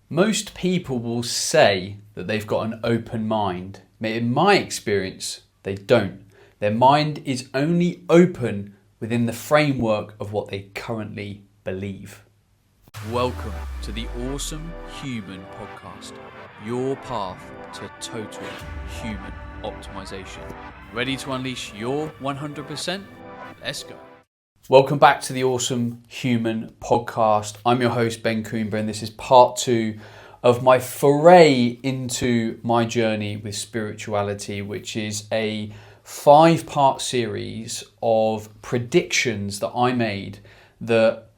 Most people will say that they've got an open mind. In my experience, they don't. Their mind is only open within the framework of what they currently believe. Welcome to the Awesome Human Podcast, your path to total human optimization. Ready to unleash your 100%? Let's go. Welcome back to the Awesome Human Podcast. I'm your host, Ben Coomber, and this is part 2 of my foray into my journey with spirituality, which is a 5-part series of predictions that I made that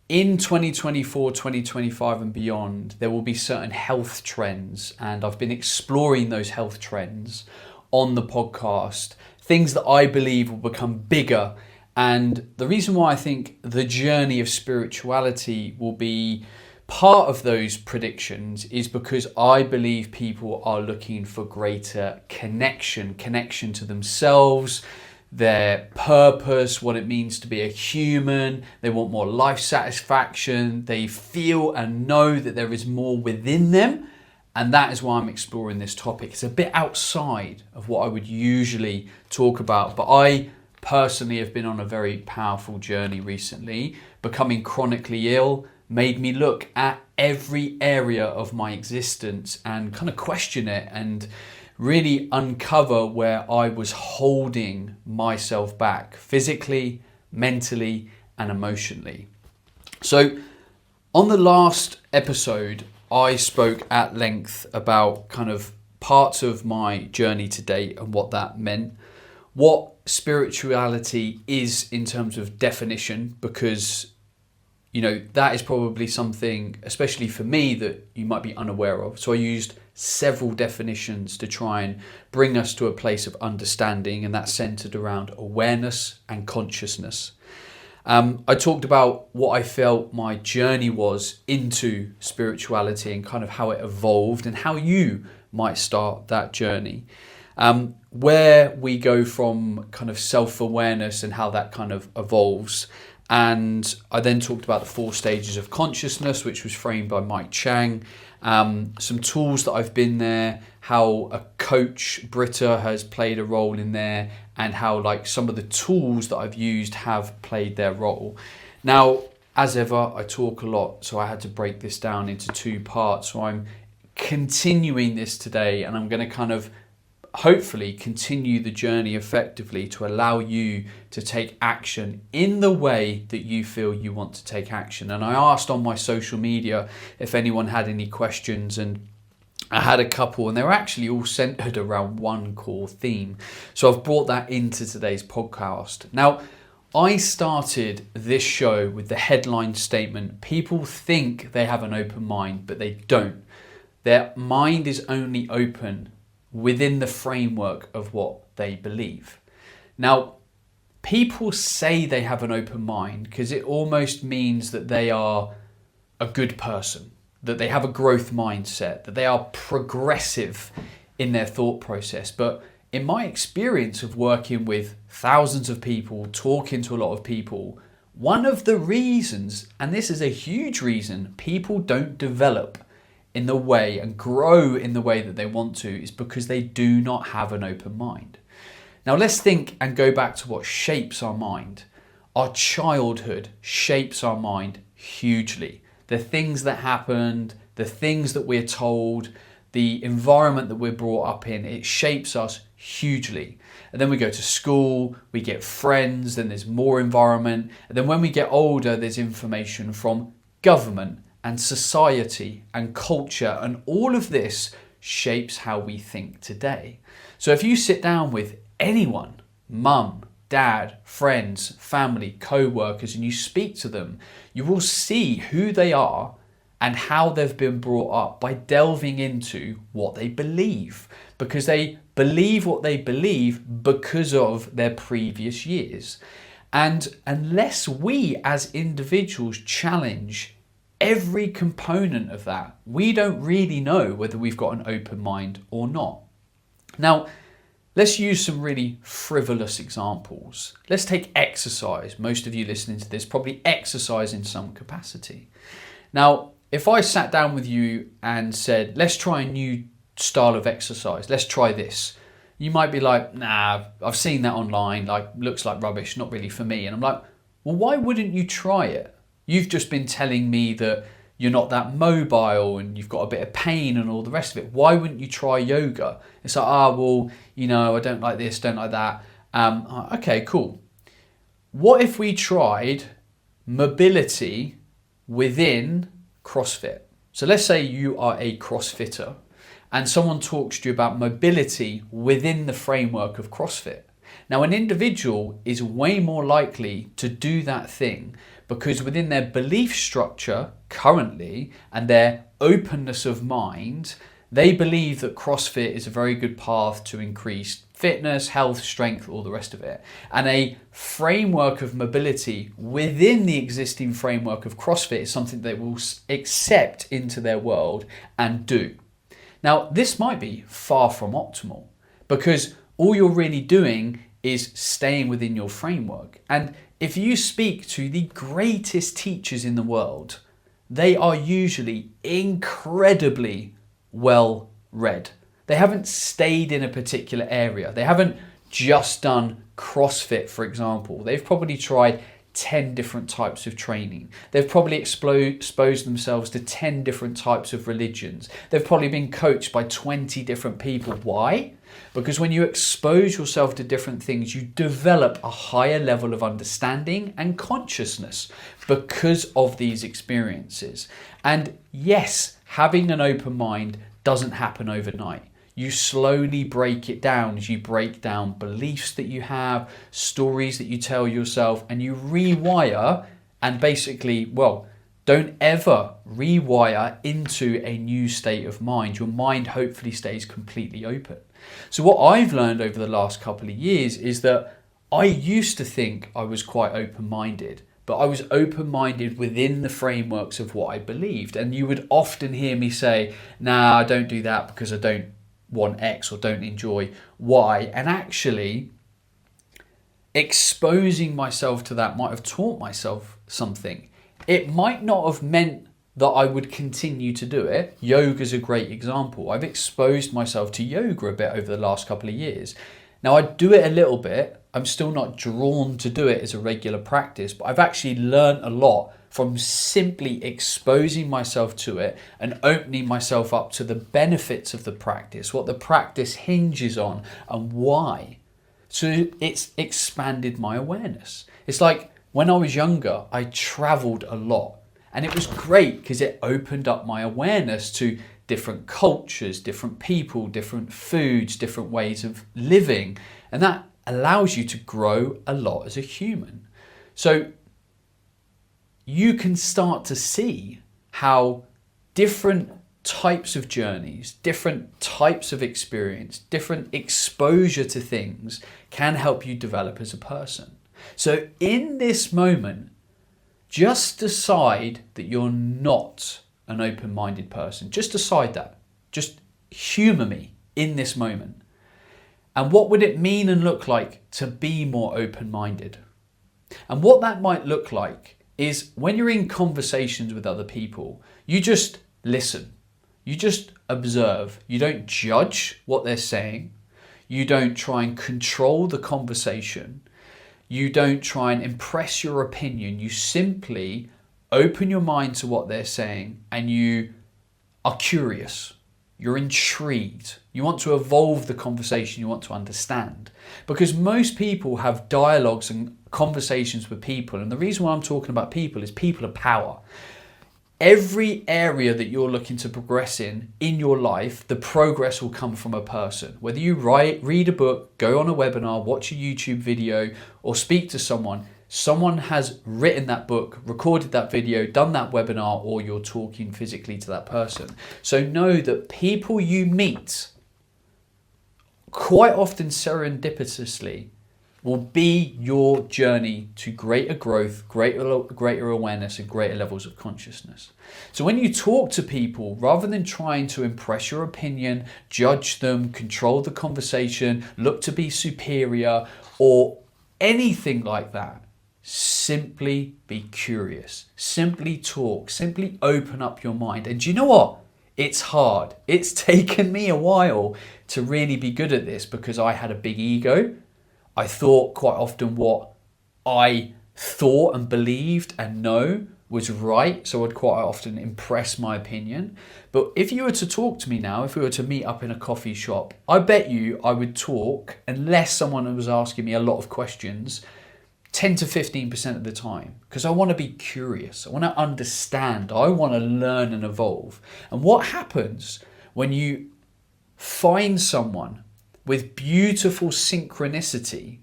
in 2024, 2025 and beyond, there will be certain health trends, and I've been exploring those health trends on the podcast, things that I believe will become bigger. And the reason why I think the journey of spirituality will be part of those predictions is because I believe people are looking for greater connection to themselves, their purpose, what it means to be a human. They want more life satisfaction. They feel and know that there is more within them. And that is why I'm exploring this topic. It's a bit outside of what I would usually talk about, but I personally have been on a very powerful journey recently. Becoming chronically ill made me look at every area of my existence and kind of question it and really uncover where I was holding myself back physically, mentally, and emotionally. So on the last episode, I spoke at length about kind of parts of my journey to date and what that meant, what spirituality is in terms of definition, because that is probably something, especially for me, that you might be unaware of. So I used several definitions to try and bring us to a place of understanding, and that's centered around awareness and consciousness. I talked about what I felt my journey was into spirituality and kind of how it evolved and how you might start that journey. Where we go from kind of self-awareness and how that kind of evolves. And I then talked about the 4 stages of consciousness, which was framed by Mike Chang. Some tools that I've been there, how a coach, Britta, has played a role in there, and how some of the tools that I've used have played their role. Now, as ever, I talk a lot, so I had to break this down into 2 parts. So I'm continuing this today, and I'm going to kind of hopefully continue the journey effectively to allow you to take action in the way that you feel you want to take action. And I asked on my social media if anyone had any questions, and I had a couple, and they were actually all centered around one core theme. So I've brought that into today's podcast. Now, I started this show with the headline statement: people think they have an open mind, but they don't. Their mind is only open within the framework of what they believe. Now, people say they have an open mind because it almost means that they are a good person, that they have a growth mindset, that they are progressive in their thought process. But in my experience of working with thousands of people, talking to a lot of people, one of the reasons, and this is a huge reason, people don't develop in the way and grow in the way that they want to, is because they do not have an open mind. Now let's think and go back to what shapes our mind. Our childhood shapes our mind hugely. The things that happened, the things that we're told, the environment that we're brought up in, it shapes us hugely. And then we go to school, we get friends, then there's more environment. And then when we get older, there's information from government and society and culture, and all of this shapes how we think today. So if you sit down with anyone, mum, dad, friends, family, co-workers, and you speak to them, you will see who they are and how they've been brought up by delving into what they believe, because they believe what they believe because of their previous years. And unless we as individuals challenge every component of that, we don't really know whether we've got an open mind or not. Now, let's use some really frivolous examples. Let's take exercise. Most of you listening to this probably exercise in some capacity. Now, if I sat down with you and said, let's try a new style of exercise, let's try this, you might be like, nah, I've seen that online, like looks like rubbish, not really for me. And I'm like, well, why wouldn't you try it? You've just been telling me that you're not that mobile and you've got a bit of pain and all the rest of it. Why wouldn't you try yoga? It's like, well, I don't like this, don't like that. Okay, cool. What if we tried mobility within CrossFit? So let's say you are a CrossFitter and someone talks to you about mobility within the framework of CrossFit. Now, an individual is way more likely to do that thing because within their belief structure currently and their openness of mind, they believe that CrossFit is a very good path to increased fitness, health, strength, all the rest of it. And a framework of mobility within the existing framework of CrossFit is something they will accept into their world and do. Now, this might be far from optimal because all you're really doing is staying within your framework. And if you speak to the greatest teachers in the world, they are usually incredibly well read. They haven't stayed in a particular area. They haven't just done CrossFit, for example. They've probably tried 10 different types of training. They've probably exposed themselves to 10 different types of religions. They've probably been coached by 20 different people. Why? Because when you expose yourself to different things, you develop a higher level of understanding and consciousness because of these experiences. And yes, having an open mind doesn't happen overnight. You slowly break it down as you break down beliefs that you have, stories that you tell yourself, and you rewire and basically, don't ever rewire into a new state of mind. Your mind hopefully stays completely open. So what I've learned over the last couple of years is that I used to think I was quite open-minded, but I was open-minded within the frameworks of what I believed. And you would often hear me say, nah, I don't do that because I don't want X or don't enjoy Y. And actually, exposing myself to that might have taught myself something. It might not have meant that I would continue to do it. Yoga is a great example. I've exposed myself to yoga a bit over the last couple of years. Now I do it a little bit. I'm still not drawn to do it as a regular practice, but I've actually learned a lot from simply exposing myself to it and opening myself up to the benefits of the practice, what the practice hinges on and why. So it's expanded my awareness. It's like when I was younger, I traveled a lot. And it was great because it opened up my awareness to different cultures, different people, different foods, different ways of living. And that allows you to grow a lot as a human. So you can start to see how different types of journeys, different types of experience, different exposure to things can help you develop as a person. So in this moment, just decide that you're not an open-minded person. Just decide that. Just humour me in this moment. And what would it mean and look like to be more open-minded? And what that might look like is when you're in conversations with other people, you just listen. You just observe. You don't judge what they're saying. You don't try and control the conversation. You don't try and impress your opinion. You simply open your mind to what they're saying and you are curious. You're intrigued. You want to evolve the conversation. You want to understand. Because most people have dialogues and conversations with people. And the reason why I'm talking about people is people are power. Every area that you're looking to progress in your life, the progress will come from a person. Whether you read a book, go on a webinar, watch a YouTube video, or speak to someone, someone has written that book, recorded that video, done that webinar, or you're talking physically to that person. So know that people you meet, quite often serendipitously, will be your journey to greater growth, greater awareness, and greater levels of consciousness. So when you talk to people, rather than trying to impress your opinion, judge them, control the conversation, look to be superior, or anything like that, Simply be curious. Simply talk. Simply open up your mind. And do you know what? It's hard. It's taken me a while to really be good at this because I had a big ego. I thought quite often what I thought and believed and know was right. So I'd quite often impress my opinion. But if you were to talk to me now, if we were to meet up in a coffee shop, I bet you I would talk, unless someone was asking me a lot of questions, 10 to 15% of the time, because I want to be curious. I want to understand. I want to learn and evolve. And what happens when you find someone with beautiful synchronicity,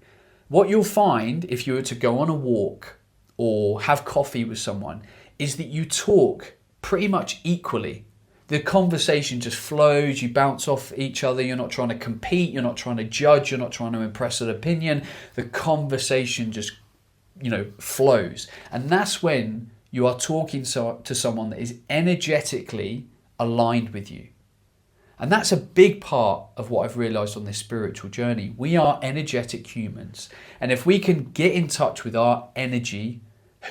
what you'll find if you were to go on a walk or have coffee with someone is that you talk pretty much equally. The conversation just flows, you bounce off each other, you're not trying to compete, you're not trying to judge, you're not trying to impress an opinion. The conversation just, flows. And that's when you are talking to someone that is energetically aligned with you. And that's a big part of what I've realized on this spiritual journey. We are energetic humans. And if we can get in touch with our energy,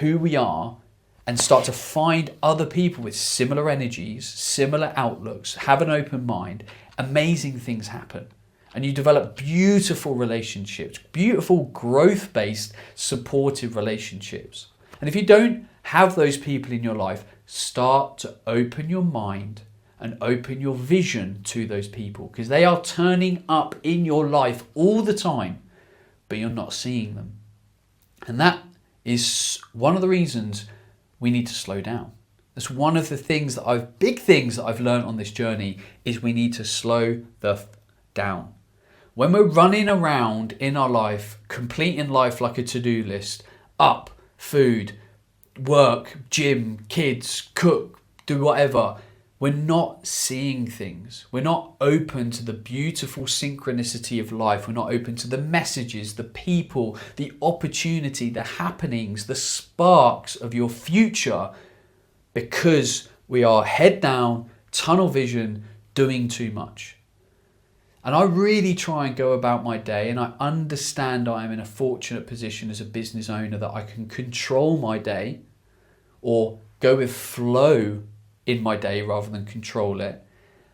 who we are, and start to find other people with similar energies, similar outlooks, have an open mind, amazing things happen. And you develop beautiful relationships, beautiful growth-based, supportive relationships. And if you don't have those people in your life, start to open your mind and open your vision to those people, because they are turning up in your life all the time, but you're not seeing them. And that is one of the reasons we need to slow down. That's one of the big things that I've learned on this journey is we need to slow down. When we're running around in our life, completing life like a to-do list, up, food, work, gym, kids, cook, do whatever, we're not seeing things. We're not open to the beautiful synchronicity of life. We're not open to the messages, the people, the opportunity, the happenings, the sparks of your future, because we are head down, tunnel vision, doing too much. And I really try and go about my day, and I understand I am in a fortunate position as a business owner that I can control my day or go with flow in my day rather than control it,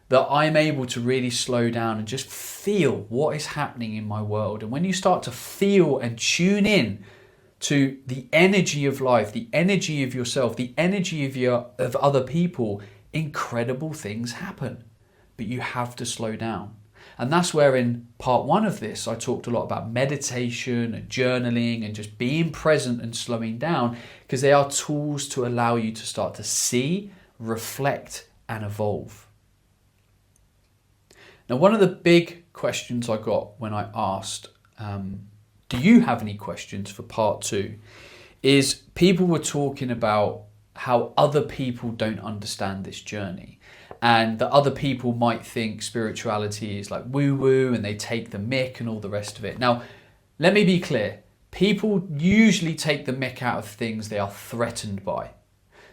that I'm able to really slow down and just feel what is happening in my world. And when you start to feel and tune in to the energy of life, the energy of yourself, the energy of other people, incredible things happen. But you have to slow down. And that's where in part one of this, I talked a lot about meditation and journaling and just being present and slowing down, because they are tools to allow you to start to see, reflect and evolve. Now, one of the big questions I got when I asked, do you have any questions for part two, is people were talking about how other people don't understand this journey, and that other people might think spirituality is like woo-woo and they take the mick and all the rest of it. Now, let me be clear. People usually take the mick out of things they are threatened by.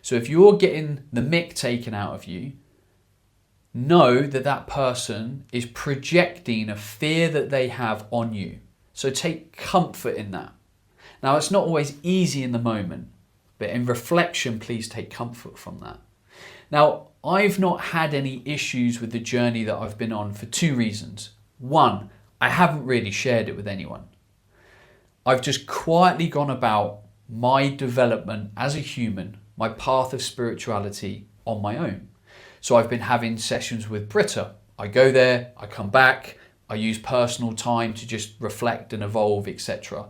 So if you're getting the mick taken out of you, know that that person is projecting a fear that they have on you. So take comfort in that. Now, it's not always easy in the moment, but in reflection, please take comfort from that. Now, I've not had any issues with the journey that I've been on for two reasons. One, I haven't really shared it with anyone. I've just quietly gone about my development as a human, my path of spirituality on my own. So I've been having sessions with Britta. I go there, I come back, I use personal time to just reflect and evolve, etc.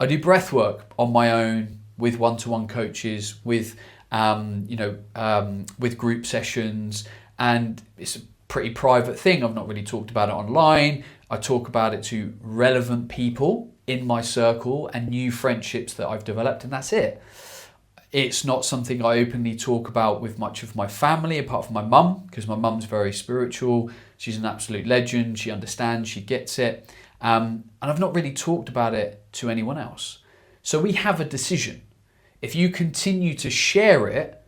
I do breath work on my own with one-to-one coaches, with group sessions, and it's a pretty private thing. I've not really talked about it online. I talk about it to relevant people in my circle and new friendships that I've developed, and that's it. It's not something I openly talk about with much of my family, apart from my mum, because my mum's very spiritual. She's an absolute legend. She understands, she gets it. And I've not really talked about it to anyone else. So we have a decision. If you continue to share it,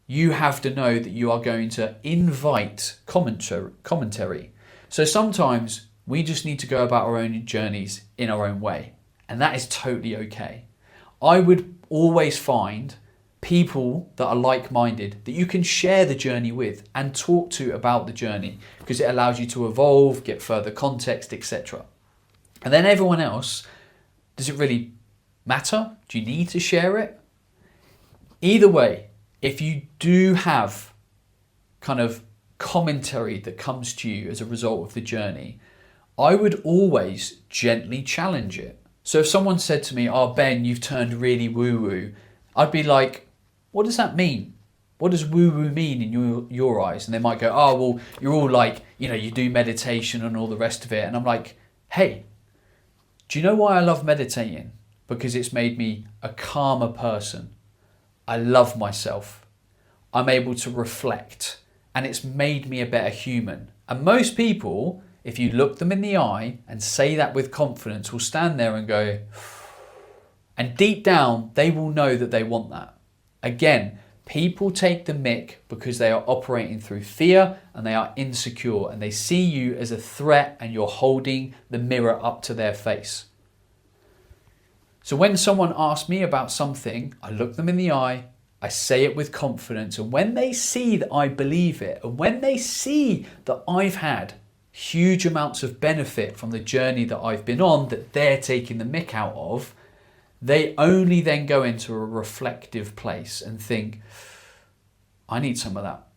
you have to know that you are going to invite commentary. So sometimes we just need to go about our own journeys in our own way, and that is totally okay. I would always find people that are like-minded that you can share the journey with and talk to about the journey, because it allows you to evolve, get further context, etc. And then everyone else, does it really matter? Do you need to share it? Either way, if you do have kind of commentary that comes to you as a result of the journey, I would always gently challenge it. So if someone said to me, "Oh, Ben, you've turned really woo-woo," I'd be like, what does that mean? What does woo-woo mean in your eyes? And they might go, "Oh, well, you're all like, you do meditation and all the rest of it." And I'm like, hey, do you know why I love meditating? Because it's made me a calmer person. I love myself. I'm able to reflect, and it's made me a better human. And most people, if you look them in the eye and say that with confidence, will stand there and go, and deep down, they will know that they want that. Again, people take the mick because they are operating through fear and they are insecure, and they see you as a threat and you're holding the mirror up to their face. So when someone asks me about something, I look them in the eye, I say it with confidence, and when they see that I believe it, and when they see that I've had huge amounts of benefit from the journey that I've been on that they're taking the mick out of, they only then go into a reflective place and think, I need some of that.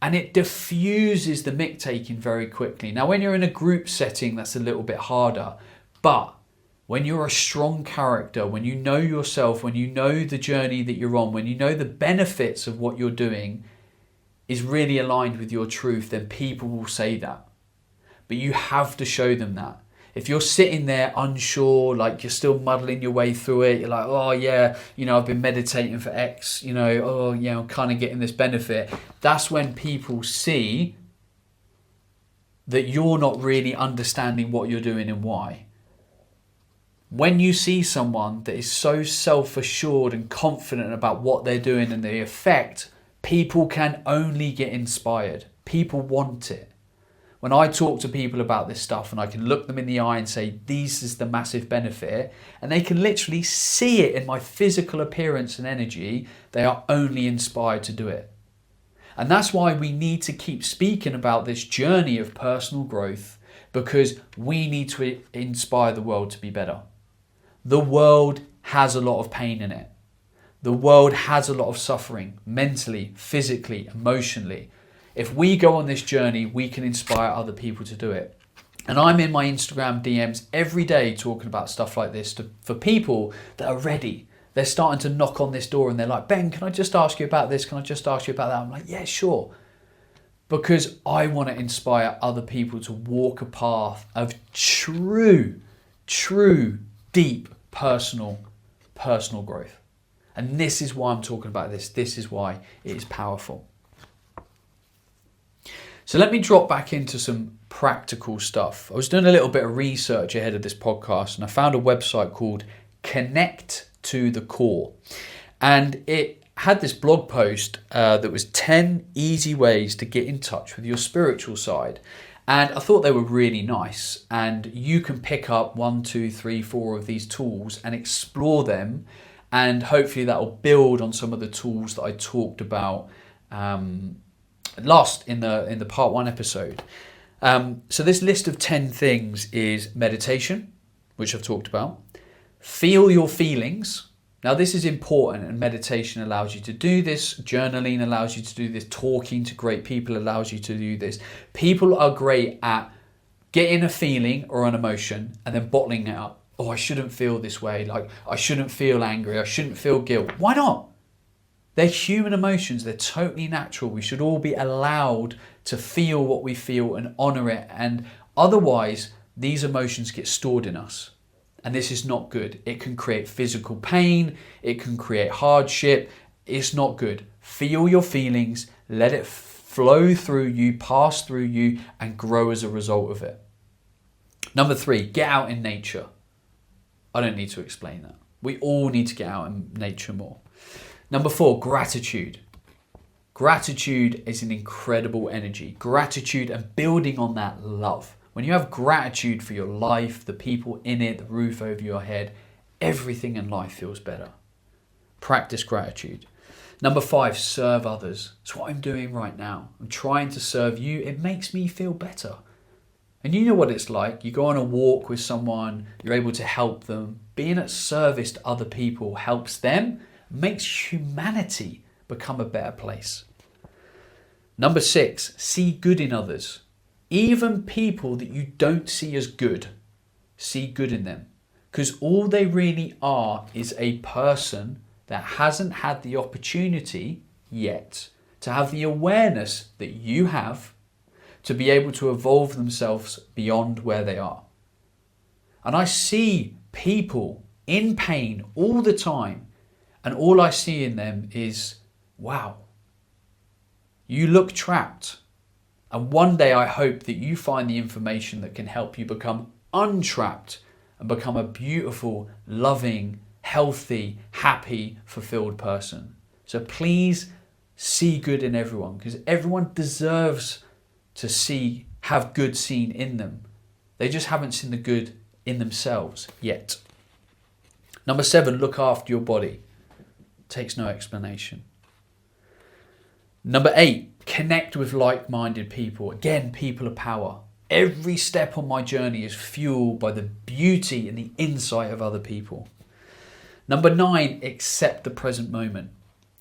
And it diffuses the mick taking very quickly. Now, when you're in a group setting, that's a little bit harder. But when you're a strong character, when you know yourself, when you know the journey that you're on, when you know the benefits of what you're doing is really aligned with your truth, then people will say that. But you have to show them that. If you're sitting there unsure, like you're still muddling your way through it, you're like, "Oh yeah, I've been meditating for X, oh yeah, I'm kind of getting this benefit." That's when people see that you're not really understanding what you're doing and why. When you see someone that is so self-assured and confident about what they're doing and the effect, people can only get inspired. People want it. When I talk to people about this stuff and I can look them in the eye and say, "This is the massive benefit," and they can literally see it in my physical appearance and energy, they are only inspired to do it. And that's why we need to keep speaking about this journey of personal growth, because we need to inspire the world to be better. The world has a lot of pain in it. The world has a lot of suffering, mentally, physically, emotionally. If we go on this journey, we can inspire other people to do it. And I'm in my Instagram DMs every day talking about stuff like this for people that are ready. They're starting to knock on this door and they're like, "Ben, can I just ask you about this? Can I just ask you about that?" I'm like, "Yeah, sure." Because I want to inspire other people to walk a path of true, deep, personal growth. And this is why I'm talking about this. This is why it is powerful. So let me drop back into some practical stuff. I was doing a little bit of research ahead of this podcast, and I found a website called Connect to the Core. And it had this blog post that was 10 easy ways to get in touch with your spiritual side. And I thought they were really nice. And you can pick up 1, 2, 3, 4 of these tools and explore them. And hopefully that will build on some of the tools that I talked about last in the part 1 episode. So this list of 10 things is meditation, which I've talked about. Feel your feelings. Now this is important, and meditation allows you to do this. Journaling allows you to do this. Talking to great people allows you to do this. People are great at getting a feeling or an emotion and then bottling it up. "Oh, I shouldn't feel this way. Like, I shouldn't feel angry. I shouldn't feel guilt." Why not? They're human emotions. They're totally natural. We should all be allowed to feel what we feel and honor it. And otherwise, these emotions get stored in us. And this is not good. It can create physical pain. It can create hardship. It's not good. Feel your feelings. Let it flow through you, pass through you, and grow as a result of it. Number 3, get out in nature. I don't need to explain that. We all need to get out in nature more. Number 4, gratitude. Gratitude is an incredible energy. Gratitude and building on that love. When you have gratitude for your life, the people in it, the roof over your head, everything in life feels better. Practice gratitude. Number 5, serve others. It's what I'm doing right now. I'm trying to serve you. It makes me feel better. And you know what it's like. You go on a walk with someone, you're able to help them. Being at service to other people helps them, makes humanity become a better place. Number 6, see good in others. Even people that you don't see as good, see good in them. Because all they really are is a person that hasn't had the opportunity yet to have the awareness that you have to be able to evolve themselves beyond where they are. And I see people in pain all the time, and all I see in them is, wow, you look trapped. And one day I hope that you find the information that can help you become untrapped and become a beautiful, loving, healthy, happy, fulfilled person. So please see good in everyone, because everyone deserves to have good seen in them. They just haven't seen the good in themselves yet. Number 7, look after your body. Takes no explanation. Number 8, connect with like-minded people. Again, people of power. Every step on my journey is fueled by the beauty and the insight of other people. Number 9, accept the present moment.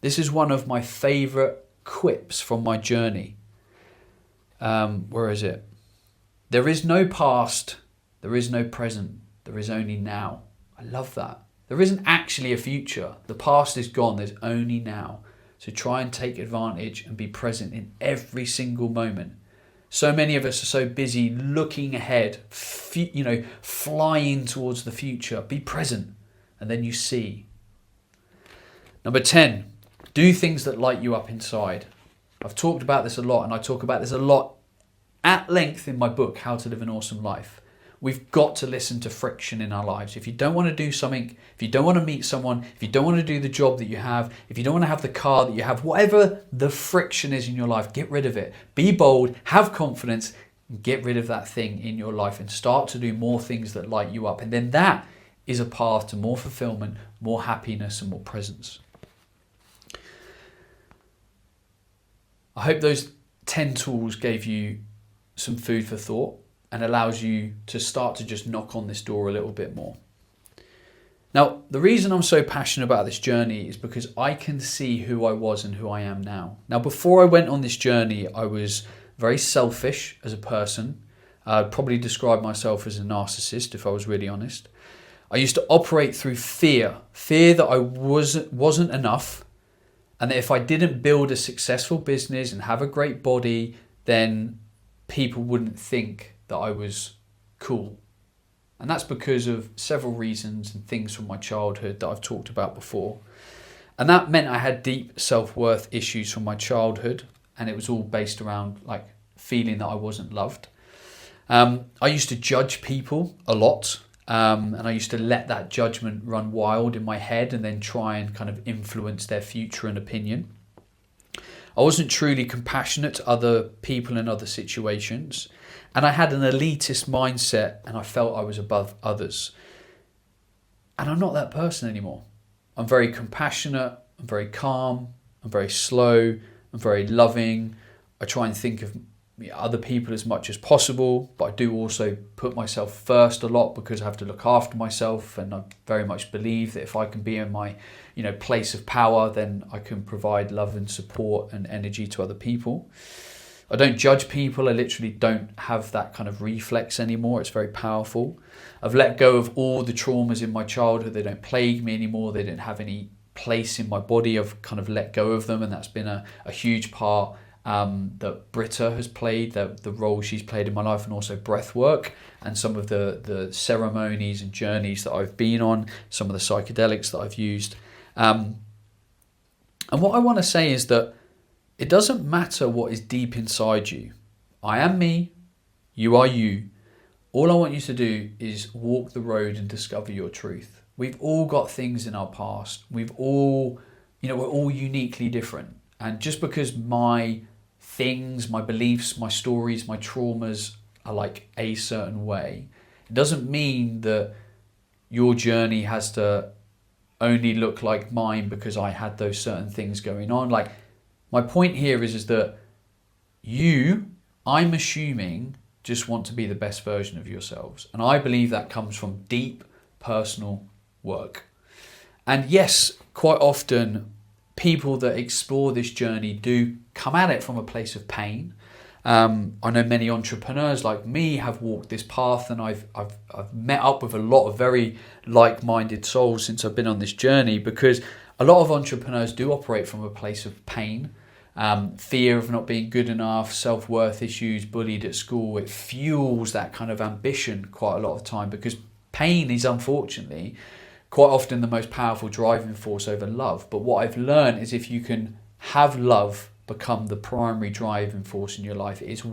This is one of my favourite quips from my journey. Where is it? There is no past, there is no present, there is only now. I love that. There isn't actually a future. The past is gone, there's only now. So try and take advantage and be present in every single moment. So many of us are so busy looking ahead, flying towards the future. Be present, and then you see. Number 10, do things that light you up inside. I've talked about this a lot, and I talk about this a lot at length in my book, How to Live an Awesome Life. We've got to listen to friction in our lives. If you don't want to do something, if you don't want to meet someone, if you don't want to do the job that you have, if you don't want to have the car that you have, whatever the friction is in your life, get rid of it. Be bold, have confidence, get rid of that thing in your life and start to do more things that light you up. And then that is a path to more fulfillment, more happiness, and more presence. I hope those 10 tools gave you some food for thought and allows you to start to just knock on this door a little bit more. Now, the reason I'm so passionate about this journey is because I can see who I was and who I am now. Now, before I went on this journey, I was very selfish as a person. I'd probably describe myself as a narcissist, if I was really honest. I used to operate through fear that I wasn't enough, and that if I didn't build a successful business and have a great body, then people wouldn't think that I was cool. And that's because of several reasons and things from my childhood that I've talked about before. And that meant I had deep self-worth issues from my childhood, and it was all based around like feeling that I wasn't loved. I used to judge people a lot, and I used to let that judgment run wild in my head and then try and kind of influence their future and opinion. I wasn't truly compassionate to other people in other situations. And I had an elitist mindset, and I felt I was above others. And I'm not that person anymore. I'm very compassionate, I'm very calm, I'm very slow, I'm very loving. I try and think of other people as much as possible, but I do also put myself first a lot because I have to look after myself, and I very much believe that if I can be in my place of power, then I can provide love and support and energy to other people. I don't judge people. I literally don't have that kind of reflex anymore. It's very powerful. I've let go of all the traumas in my childhood. They don't plague me anymore. They didn't have any place in my body. I've kind of let go of them, and that's been a huge part that Britta has played, the role she's played in my life, and also breath work and some of the ceremonies and journeys that I've been on, some of the psychedelics that I've used. And what I want to say is that it doesn't matter what is deep inside you. I am me, you are you. All I want you to do is walk the road and discover your truth. We've all got things in our past. We're all uniquely different. And just because my things, my beliefs, my stories, my traumas are like a certain way, it doesn't mean that your journey has to only look like mine because I had those certain things going on. Like, my point here is that I'm assuming, just want to be the best version of yourselves. And I believe that comes from deep personal work. And yes, quite often people that explore this journey do come at it from a place of pain. I know many entrepreneurs like me have walked this path, and I've met up with a lot of very like-minded souls since I've been on this journey, because a lot of entrepreneurs do operate from a place of pain, fear of not being good enough, self-worth issues, bullied at school. It fuels that kind of ambition quite a lot of time, because pain is unfortunately quite often the most powerful driving force over love. But what I've learned is if you can have love become the primary driving force in your life, it's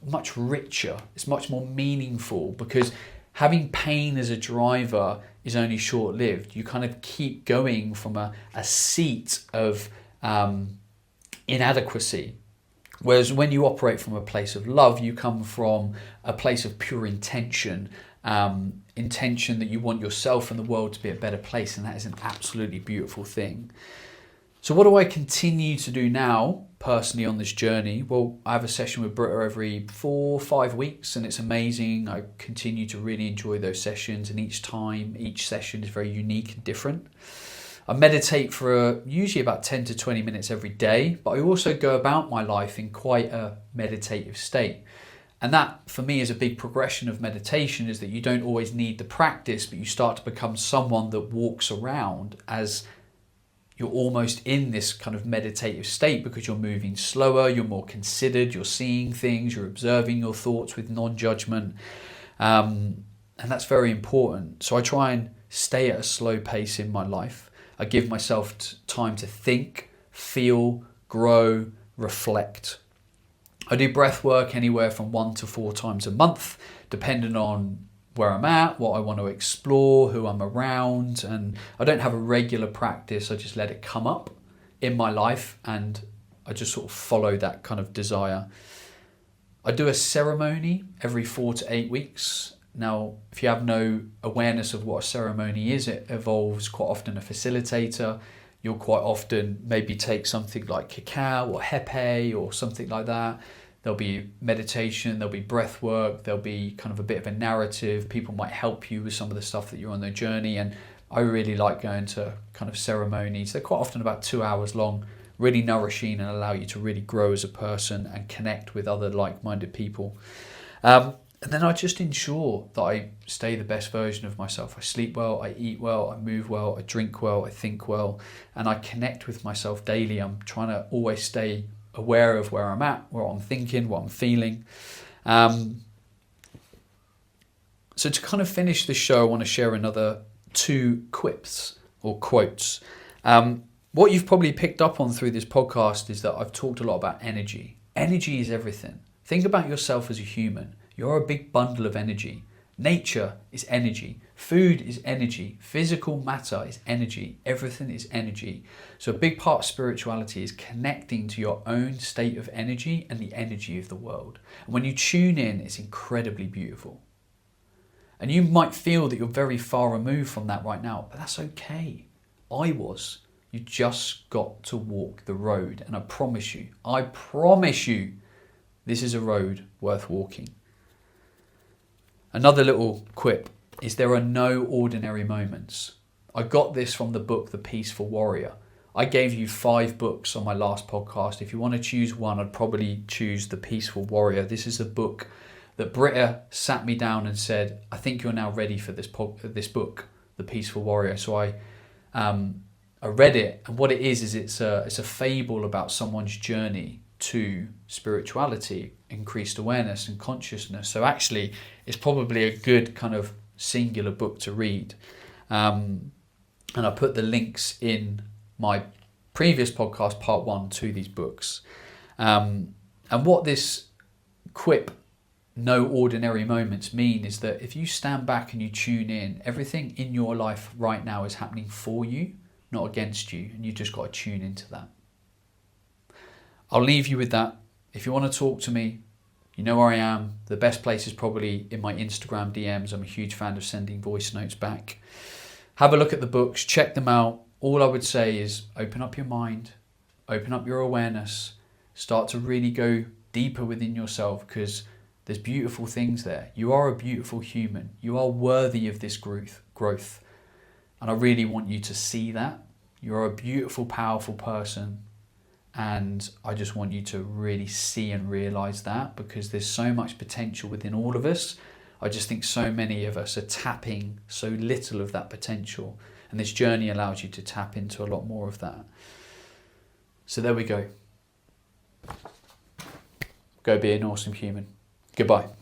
much richer, it's much more meaningful, because having pain as a driver is only short-lived. You kind of keep going from a seat of inadequacy. Whereas when you operate from a place of love, you come from a place of pure intention, intention that you want yourself and the world to be a better place, and that is an absolutely beautiful thing. So what do I continue to do now personally on this journey? Well, I have a session with Britta every 4 or 5 weeks, and it's amazing. I continue to really enjoy those sessions, and each session is very unique and different. I meditate for usually about 10 to 20 minutes every day, but I also go about my life in quite a meditative state. And that, for me, is a big progression of meditation, is that you don't always need the practice, but you start to become someone that walks around as you're almost in this kind of meditative state, because you're moving slower, you're more considered, you're seeing things, you're observing your thoughts with non-judgment. And that's very important. So I try and stay at a slow pace in my life. I give myself time to think, feel, grow, reflect. I do breath work anywhere from 1 to 4 times a month, depending on where I'm at, what I want to explore, who I'm around. And I don't have a regular practice. I just let it come up in my life, and I just sort of follow that kind of desire. I do a ceremony every 4 to 8 weeks. Now, if you have no awareness of what a ceremony is, it involves quite often a facilitator. You'll quite often maybe take something like cacao or hepe or something like that. There'll be meditation, there'll be breath work, there'll be kind of a bit of a narrative. People might help you with some of the stuff that you're on their journey. And I really like going to kind of ceremonies. They're quite often about 2 hours long, really nourishing, and allow you to really grow as a person and connect with other like-minded people. And then I just ensure that I stay the best version of myself. I sleep well, I eat well, I move well, I drink well, I think well, and I connect with myself daily. I'm trying to always stay aware of where I'm at, what I'm thinking, what I'm feeling. So to kind of finish this show, I want to share another 2 quips or quotes. What you've probably picked up on through this podcast is that I've talked a lot about energy. Energy is everything. Think about yourself as a human. You're a big bundle of energy. Nature is energy. Food is energy. Physical matter is energy. Everything is energy. So a big part of spirituality is connecting to your own state of energy and the energy of the world. And when you tune in, it's incredibly beautiful. And you might feel that you're very far removed from that right now, but that's okay. I was. You just got to walk the road. And I promise you, this is a road worth walking. Another little quip is there are no ordinary moments. I got this from the book, The Peaceful Warrior. I gave you 5 books on my last podcast. If you want to choose one, I'd probably choose The Peaceful Warrior. This is a book that Britta sat me down and said, I think you're now ready for this book, The Peaceful Warrior. So I read it, and what it is it's a fable about someone's journey to spirituality, increased awareness and consciousness. So actually, it's probably a good kind of singular book to read. And I put the links in my previous podcast, part 1, to these books. And what this quip, no ordinary moments, mean is that if you stand back and you tune in, everything in your life right now is happening for you, not against you. And you just got to tune into that. I'll leave you with that. If you want to talk to me, You know where I am. The best place is probably in my Instagram DMs. I'm a huge fan of sending voice notes back. Have a look at the books, check them out. All I would say is open up your mind, open up your awareness, start to really go deeper within yourself, because there's beautiful things there. You are a beautiful human. You are worthy of this growth. And I really want you to see that. You're a beautiful, powerful person. And I just want you to really see and realize that, because there's so much potential within all of us. I just think so many of us are tapping so little of that potential. And this journey allows you to tap into a lot more of that. So there we go. Go be an awesome human. Goodbye.